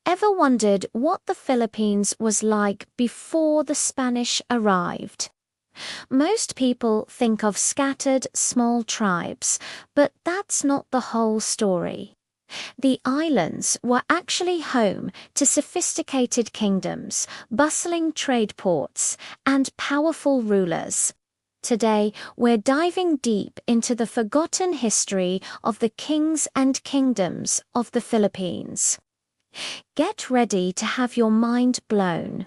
Ever wondered what the Philippines was like before the Spanish arrived? Most people think of scattered small tribes, but that's not the whole story. The islands were actually home to sophisticated kingdoms, bustling trade ports, and powerful rulers. Today, we're diving deep into the forgotten history of the kings and kingdoms of the Philippines. Get ready to have your mind blown.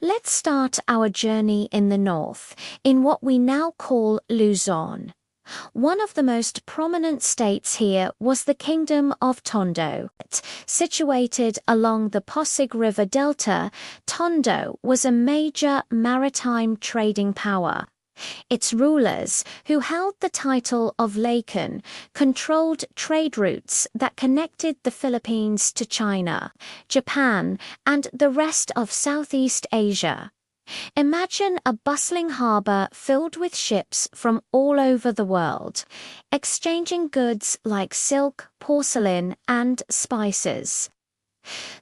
Let's start our journey in the north, in what we now call Luzon. One of the most prominent states here was the Kingdom of Tondo. Situated along the Pasig River Delta, Tondo was a major maritime trading power. Its rulers, who held the title of Lakan, controlled trade routes that connected the Philippines to China, Japan, and the rest of Southeast Asia. Imagine a bustling harbor filled with ships from all over the world, exchanging goods like silk, porcelain, and spices.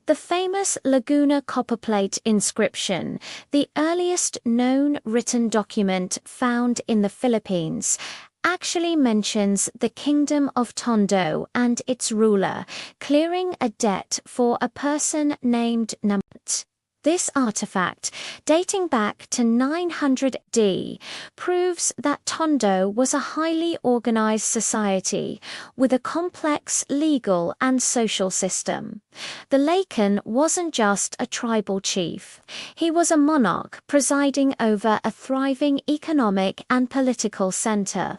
The famous Laguna copperplate inscription, the earliest known written document found in the Philippines, actually mentions the Kingdom of Tondo and its ruler clearing a debt for a person named Namat. This artifact, dating back to 900 AD, proves that Tondo was a highly organized society with a complex legal and social system. The Lakan wasn't just a tribal chief. He was a monarch presiding over a thriving economic and political center.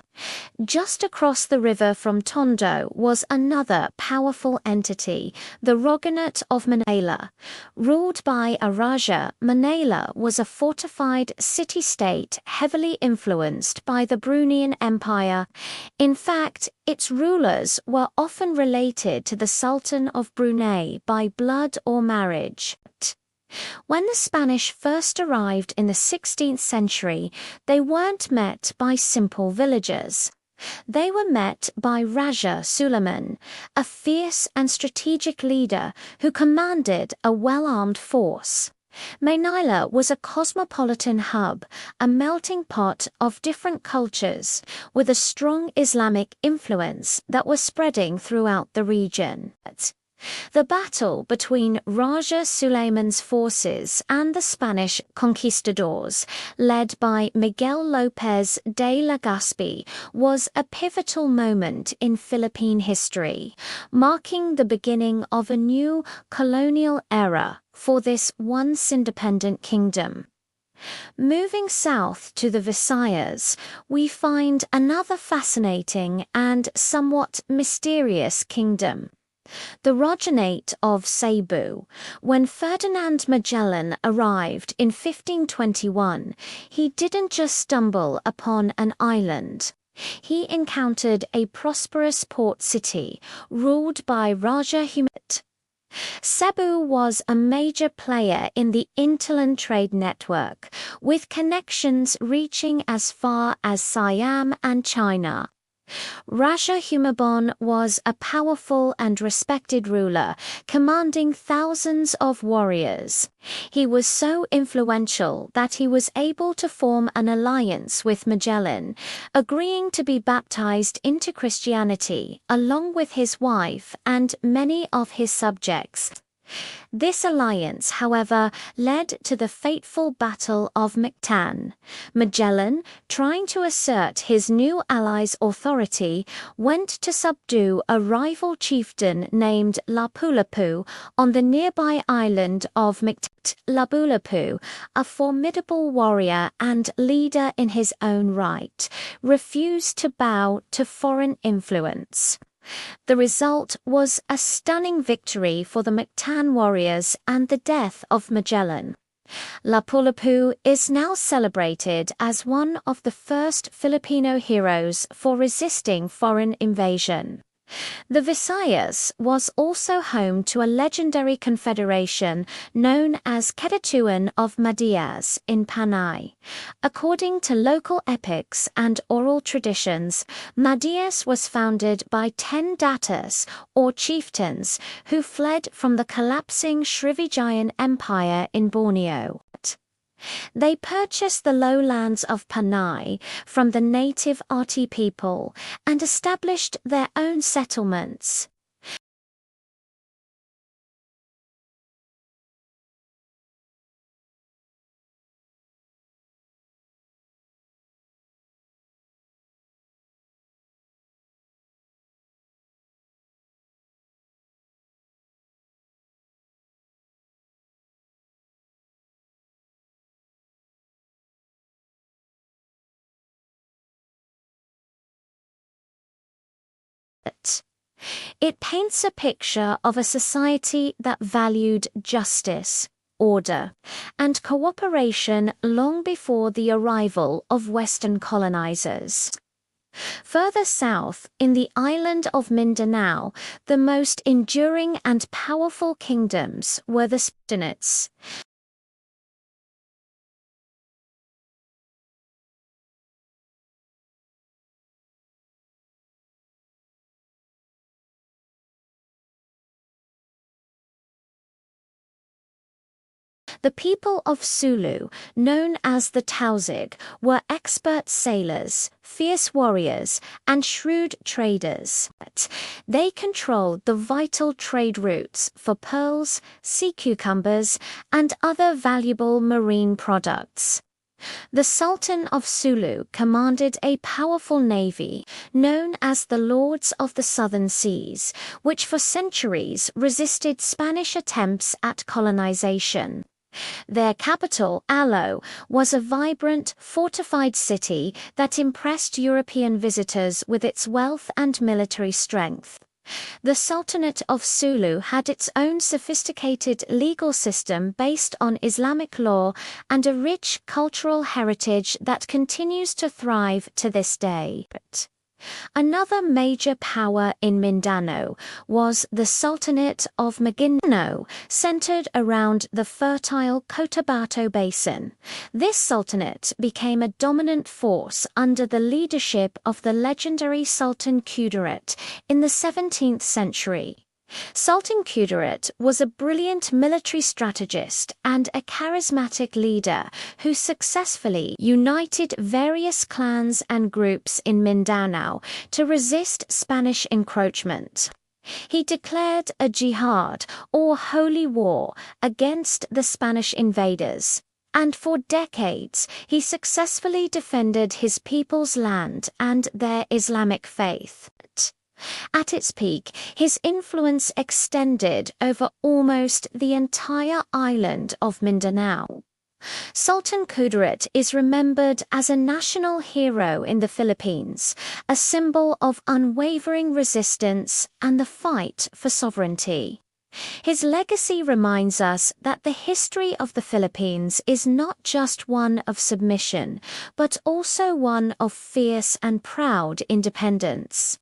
Just across the river from Tondo was another powerful entity, the Roganate of Manila. Ruled by a Raja, Manila was a fortified city-state heavily influenced by the Bruneian Empire. In fact, its rulers were often related to the Sultan of Brunei by blood or marriage. When the Spanish first arrived in the 16th century, they weren't met by simple villagers. They were met by Raja Suleiman, a fierce and strategic leader who commanded a well-armed force. Manila was a cosmopolitan hub, a melting pot of different cultures, with a strong Islamic influence that was spreading throughout the region. The battle between Raja Suleiman's forces and the Spanish conquistadors, led by Miguel López de Legazpi, was a pivotal moment in Philippine history, marking the beginning of a new colonial era for this once independent kingdom. Moving south to the Visayas, we find another fascinating and somewhat mysterious kingdom. The Roganate of Cebu. When Ferdinand Magellan arrived in 1521, he didn't just stumble upon an island. He encountered a prosperous port city ruled by Raja Humayun. Cebu was a major player in the interland trade network, with connections reaching as far as Siam and China. Raja Humabon was a powerful and respected ruler, commanding thousands of warriors. He was so influential that he was able to form an alliance with Magellan, agreeing to be baptized into Christianity along with his wife and many of his subjects. This alliance, however, led to the fateful Battle of Mactan. Magellan, trying to assert his new ally's authority, went to subdue a rival chieftain named Lapu-Lapu on the nearby island of Mactan. Lapu-Lapu, a formidable warrior and leader in his own right, refused to bow to foreign influence. The result was a stunning victory for the Mactan warriors and the death of Magellan. Lapu-Lapu is now celebrated as one of the first Filipino heroes for resisting foreign invasion. The Visayas was also home to a legendary confederation known as Ketetuan of Madias in Panay. According to local epics and oral traditions, Madias was founded by 10 datus, or chieftains, who fled from the collapsing Srivijayan Empire in Borneo. They purchased the lowlands of Panay from the native Ati people and established their own settlements. It paints a picture of a society that valued justice, order, and cooperation long before the arrival of Western colonizers. Further south, in the island of Mindanao, the most enduring and powerful kingdoms were the Sultanates. The people of Sulu, known as the Tausig, were expert sailors, fierce warriors, and shrewd traders. They controlled the vital trade routes for pearls, sea cucumbers, and other valuable marine products. The Sultan of Sulu commanded a powerful navy, known as the Lords of the Southern Seas, which for centuries resisted Spanish attempts at colonization. Their capital, Alo, was a vibrant, fortified city that impressed European visitors with its wealth and military strength. The Sultanate of Sulu had its own sophisticated legal system based on Islamic law and a rich cultural heritage that continues to thrive to this day. Another major power in Mindanao was the Sultanate of Maguindanao, centered around the fertile Cotabato Basin. This sultanate became a dominant force under the leadership of the legendary Sultan Kudarat in the 17th century. Sultan Kudarat was a brilliant military strategist and a charismatic leader who successfully united various clans and groups in Mindanao to resist Spanish encroachment. He declared a jihad, or holy war, against the Spanish invaders, and for decades he successfully defended his people's land and their Islamic faith. At its peak, his influence extended over almost the entire island of Mindanao. Sultan Kudarat is remembered as a national hero in the Philippines, a symbol of unwavering resistance and the fight for sovereignty. His legacy reminds us that the history of the Philippines is not just one of submission, but also one of fierce and proud independence.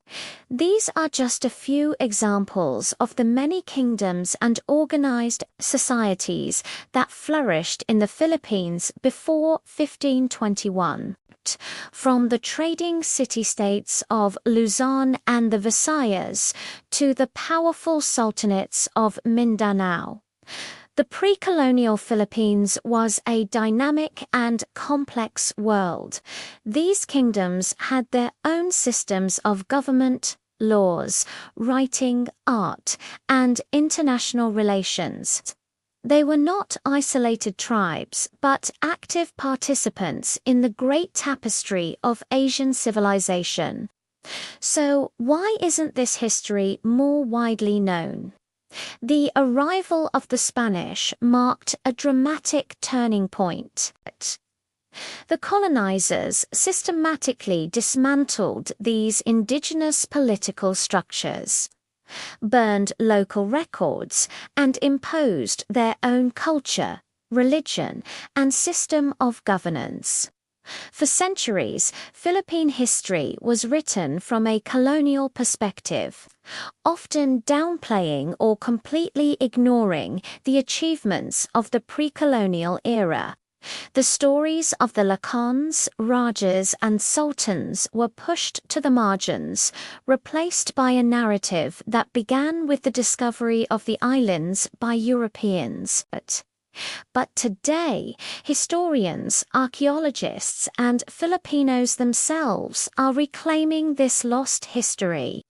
These are just a few examples of the many kingdoms and organized societies that flourished in the Philippines before 1521. From the trading city-states of Luzon and the Visayas to the powerful sultanates of Mindanao. The pre-colonial Philippines was a dynamic and complex world. These kingdoms had their own systems of government, laws, writing, art, and international relations. They were not isolated tribes, but active participants in the great tapestry of Asian civilization. So, why isn't this history more widely known? The arrival of the Spanish marked a dramatic turning point. The colonizers systematically dismantled these indigenous political structures, burned local records, and imposed their own culture, religion, and system of governance. For centuries, Philippine history was written from a colonial perspective, often downplaying or completely ignoring the achievements of the pre-colonial era. The stories of the Lacons, Rajas, and Sultans were pushed to the margins, replaced by a narrative that began with the discovery of the islands by Europeans. But today, historians, archaeologists, and Filipinos themselves are reclaiming this lost history.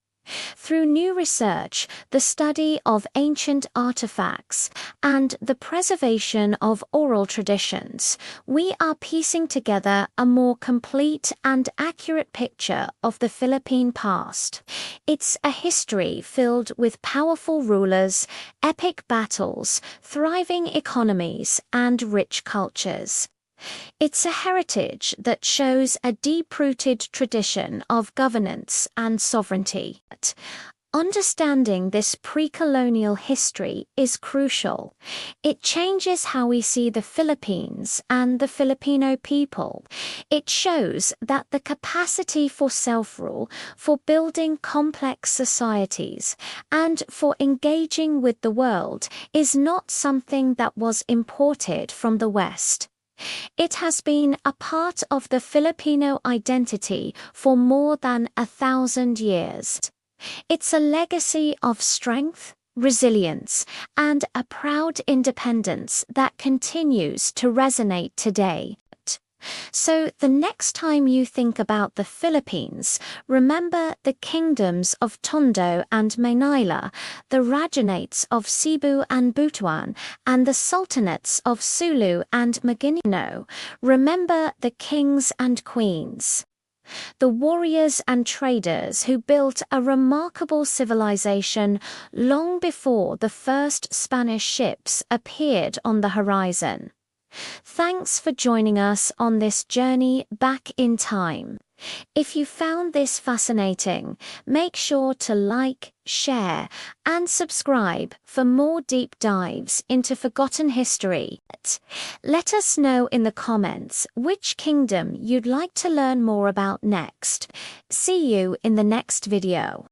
Through new research, the study of ancient artifacts, and the preservation of oral traditions, we are piecing together a more complete and accurate picture of the Philippine past. It's a history filled with powerful rulers, epic battles, thriving economies, and rich cultures. It's a heritage that shows a deep-rooted tradition of governance and sovereignty. Understanding this pre-colonial history is crucial. It changes how we see the Philippines and the Filipino people. It shows that the capacity for self-rule, for building complex societies, and for engaging with the world is not something that was imported from the West. It has been a part of the Filipino identity for more than 1,000 years. It's a legacy of strength, resilience, and a proud independence that continues to resonate today. So the next time you think about the Philippines, remember the kingdoms of Tondo and Manila, the Rajanates of Cebu and Butuan, and the sultanates of Sulu and Maguindanao. Remember the kings and queens, the warriors and traders who built a remarkable civilization long before the first Spanish ships appeared on the horizon. Thanks for joining us on this journey back in time. If you found this fascinating, make sure to like, share, and subscribe for more deep dives into forgotten history. Let us know in the comments which kingdom you'd like to learn more about next. See you in the next video.